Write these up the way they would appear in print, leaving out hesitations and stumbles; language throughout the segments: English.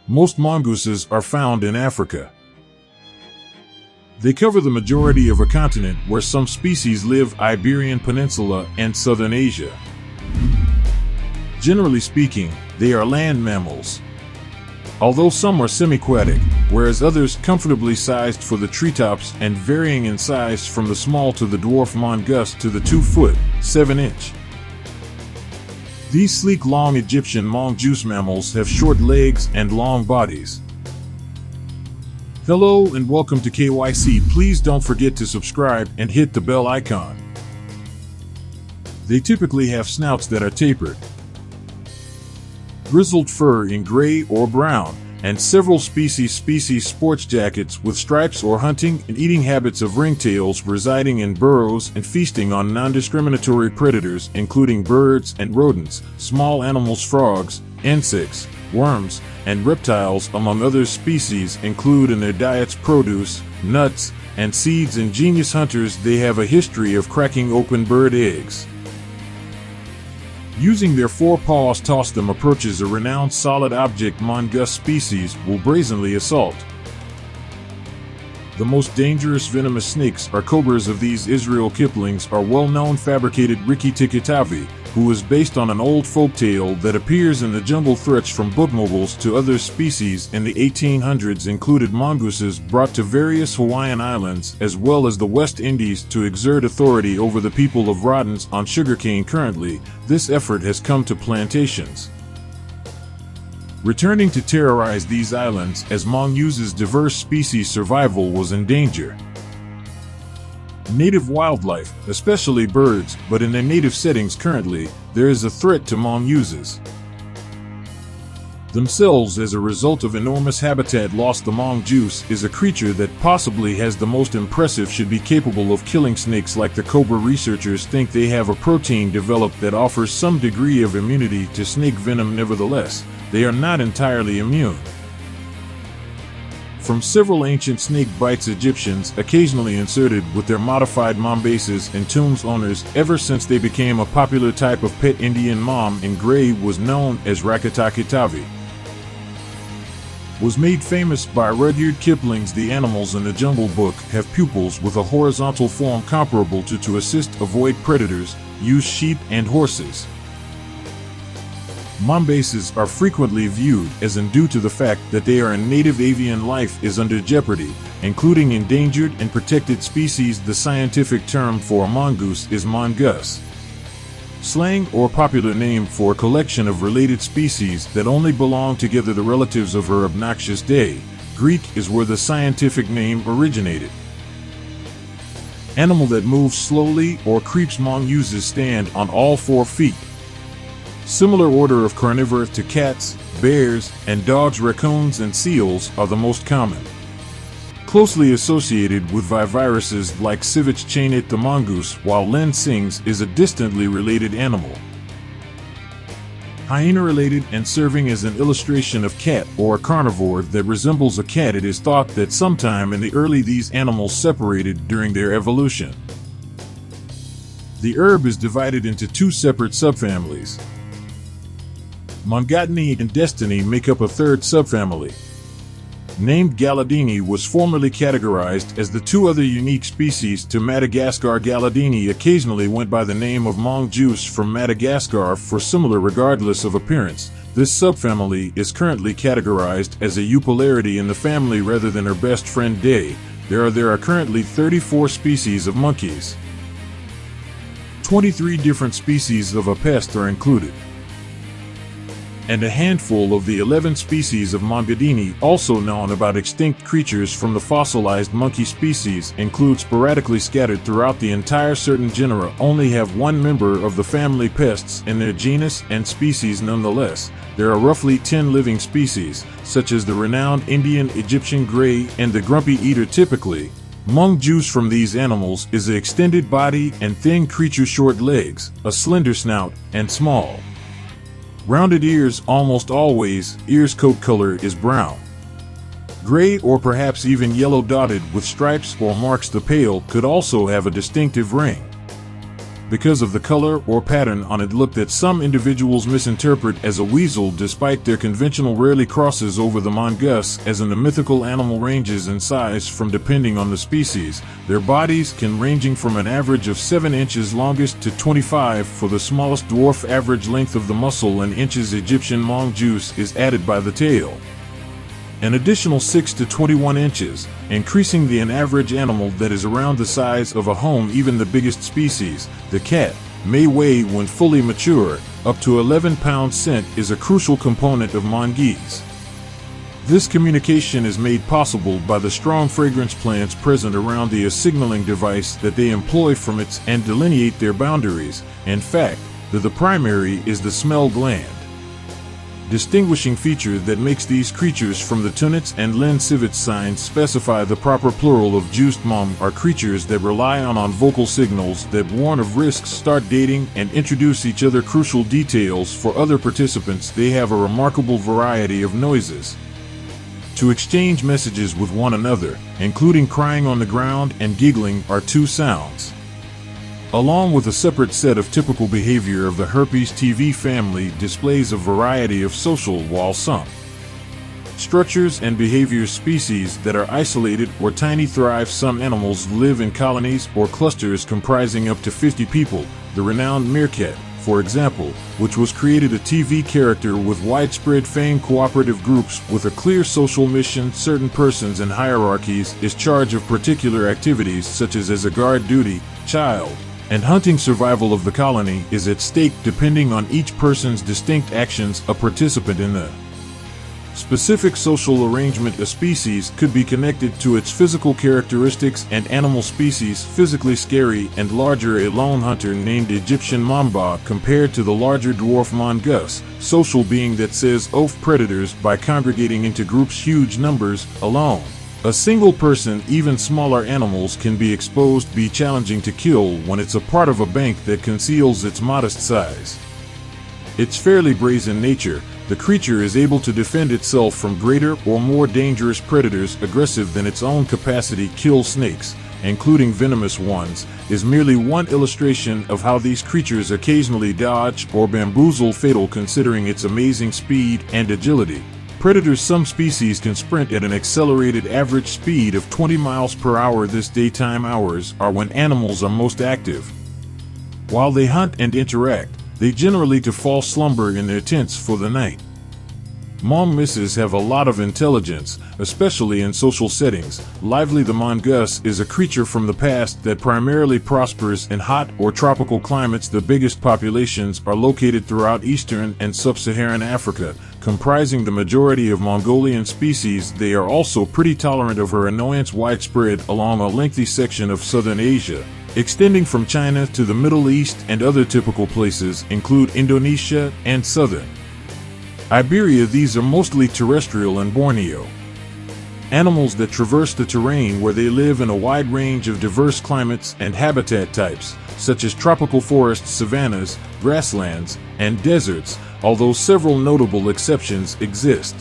Most mongooses are found in Africa. They cover the majority of a continent, where some species live Iberian Peninsula and southern Asia. Generally speaking, they are land mammals, although some are semi-aquatic, whereas others comfortably sized for the treetops and varying in size from the small to the dwarf mongoose to the 2-foot, 7-inch. These sleek, long Egyptian mongoose mammals have short legs and long bodies. Hello and welcome to KYC. Please don't forget to subscribe and hit the bell icon. They typically have snouts that are tapered, grizzled fur in gray or brown, and several species sports jackets with stripes or hunting and eating habits of ringtails residing in burrows and feasting on non-discriminatory predators including birds and rodents, small animals, frogs, insects, worms, and reptiles among other species include in their diets produce, nuts, and seeds. Ingenious hunters, they have a history of cracking open bird eggs. Using their forepaws toss them approaches a renowned solid object mongoose species will brazenly assault. The most dangerous venomous snakes are cobras. Of these, Israel Kipling's are well-known fabricated Rikki-Tikki-Tavi, who is based on an old folktale that appears in the jungle. Threats from bookmobiles to other species in the 1800s included mongooses brought to various Hawaiian islands as well as the West Indies to exert authority over the people of rodents on sugarcane. Currently, this effort has come to plantations, returning to terrorize these islands as mongooses' diverse species survival was in danger. Native wildlife, especially birds, but in their native settings currently, there is a threat to mongooses themselves as a result of enormous habitat loss. The mongoose is a creature that possibly has the most impressive, should be capable of killing snakes like the cobra. Researchers think they have a protein developed that offers some degree of immunity to snake venom. Nevertheless, they are not entirely immune from several ancient snake bites. Egyptians occasionally inserted with their modified mombases in tombs. Owners, ever since they became a popular type of pet. Indian mom in gray was known as Rikki-Tikki-Tavi, was made famous by Rudyard Kipling's The Animals in the Jungle book. Have pupils with a horizontal form comparable to assist avoid predators. Use sheep and horses. Mombases are frequently viewed as due to the fact that they are in native avian life is under jeopardy, including endangered and protected species. The scientific term for a mongoose is mongoose, slang or popular name for a collection of related species that only belong together. The relatives of her obnoxious day. Greek is where the scientific name originated. Animal that moves slowly or creeps. Mongooses stand on all 4 feet. Similar order of carnivore to cats, bears, and dogs. Raccoons and seals are the most common. Closely associated with viruses like Civich chainit. The mongoose, while Len sings, is a distantly related animal. Hyena-related and serving as an illustration of cat or a carnivore that resembles a cat. It is thought that sometime in the early these animals separated during their evolution. The herb is divided into 2 separate subfamilies. Mongodini and Destiny make up a 3rd subfamily. Named Galladini was formerly categorized as the 2 other unique species to Madagascar. Galladini occasionally went by the name of mongoose from Madagascar for similar regardless of appearance. This subfamily is currently categorized as a eupolarity in the family rather than her best friend Day. There are currently 34 species of monkeys. 23 different species of a pest are included, and a handful of the 11 species of Mongodini, also known about extinct creatures from the fossilized monkey species, include sporadically scattered throughout the entire. Certain genera only have 1 member of the family pests in their genus and species. Nonetheless, there are roughly 10 living species, such as the renowned Indian Egyptian gray and the grumpy eater. Typically, mongoose from these animals is an extended body and thin creature, short legs, a slender snout, and small, rounded ears. Almost always, ears' coat color is brown, gray, or perhaps even yellow dotted with stripes or marks. The pale could also have a distinctive ring. because of the color or pattern on it look that some individuals misinterpret as a weasel, despite their conventional rarely crosses over the mongoose, as in the mythical animal ranges in size from depending on the species. Their bodies can ranging from an average of 7 inches longest to 25 for the smallest dwarf. Average length of the muscle in inches. Egyptian mongoose is added by the tail. An additional 6 to 21 inches, increasing the average animal that is around the size of a home. Even the biggest species, the cat, may weigh, when fully mature, up to 11 pounds. Scent is a crucial component of mongoose. This communication is made possible by the strong fragrance plants present around the signaling device that they employ from its and delineate their boundaries. In fact, the primary is the smell gland. Distinguishing feature that makes these creatures from the tunets and Lin Civets signs specify the proper plural of juiced mom are creatures that rely on vocal signals that warn of risks, start dating, and introduce each other. Crucial details for other participants: they have a remarkable variety of noises to exchange messages with one another, including crying on the ground and giggling are 2 sounds. Along with a separate set of typical behavior of the herpes TV family displays a variety of social, while some structures and behaviors. Species that are isolated or tiny thrive. Some animals live in colonies or clusters comprising up to 50 people. The renowned meerkat, for example, which was created a TV character with widespread fame. Cooperative groups with a clear social mission. Certain persons and hierarchies is charge of particular activities such as a guard duty, child, and hunting. Survival of the colony is at stake depending on each person's distinct actions. A participant in the specific social arrangement. A species could be connected to its physical characteristics and animal species. Physically scary and larger. A lone hunter named Egyptian mamba compared to the larger dwarf mongoose. Social being that says off predators by congregating into groups. Huge numbers alone. A single person. Even smaller animals can be exposed, be challenging to kill when it's a part of a bank that conceals its modest size. Its fairly brazen nature, the creature is able to defend itself from greater or more dangerous predators. Aggressive than its own capacity. Kill snakes, including venomous ones, is merely one illustration of how these creatures occasionally dodge or bamboozle. Fatal considering its amazing speed and agility. Predators. Some species can sprint at an accelerated average speed of 20 miles per hour. This daytime hours are when animals are most active. While they hunt and interact, they generally fall slumber in their tents for the night. Mongooses have a lot of intelligence, especially in social settings. Lively. The mongoose is a creature from the past that primarily prospers in hot or tropical climates. The biggest populations are located throughout eastern and sub-Saharan Africa, comprising the majority of Mongolian species. They are also pretty tolerant of her annoyance. Widespread along a lengthy section of southern Asia, extending from China to the Middle East, and other typical places include Indonesia and southern Iberia. These are mostly terrestrial and Borneo. Animals that traverse the terrain where they live in a wide range of diverse climates and habitat types, such as tropical forests, savannas, grasslands, and deserts, although several notable exceptions exist.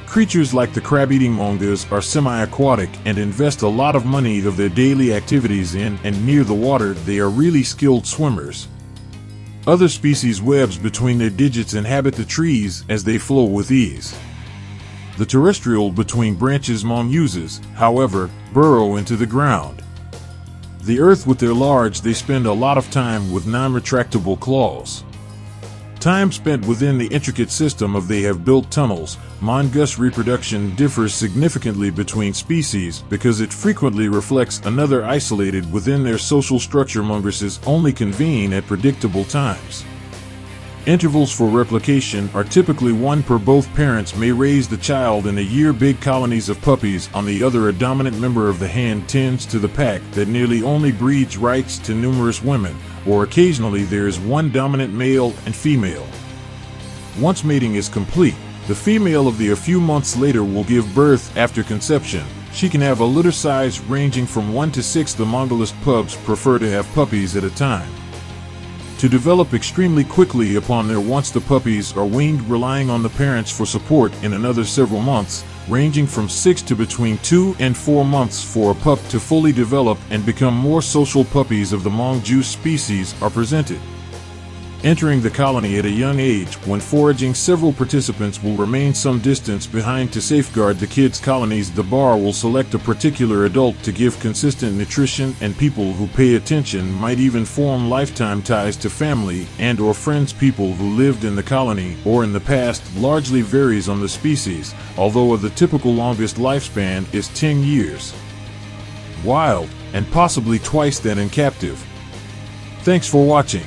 Creatures like the crab-eating mongoose are semi-aquatic and invest a lot of money of their daily activities in and near the water. They are really skilled swimmers. Other species' webs between their digits inhabit the trees as they flow with ease. The terrestrial between branches mongooses, however, burrow into the ground. The earth with their large, they spend a lot of time with non-retractable claws. Time spent within the intricate system of they have built tunnels. Mongoose reproduction differs significantly between species because it frequently reflects another isolated within their social structure. Mongooses only convene at predictable times. Intervals for replication are typically one per. Both parents may raise the child in a year. Big colonies of puppies. On the other, a dominant member of the hand tends to the pack that nearly only breeds rights to numerous women, or occasionally there is one dominant male and female. Once mating is complete, the female of the a few months later will give birth. After conception, she can have a litter size ranging from 1 to 6. The Mongolist pups prefer to have puppies at a time, to develop extremely quickly upon their once the puppies are weaned, relying on the parents for support in another several months. ranging from 6 to between 2 and 4 months for a pup to fully develop and become more social. Puppies of the Mongoose species are presented. Entering the colony at a young age, when foraging, several participants will remain some distance behind to safeguard the kids' colonies. The bar will select a particular adult to give consistent nutrition, and people who pay attention might even form lifetime ties to family and or friends. People who lived in the colony or in the past largely varies on the species, although the typical longest lifespan is 10 years. Wild, and possibly twice that in captive. Thanks for watching.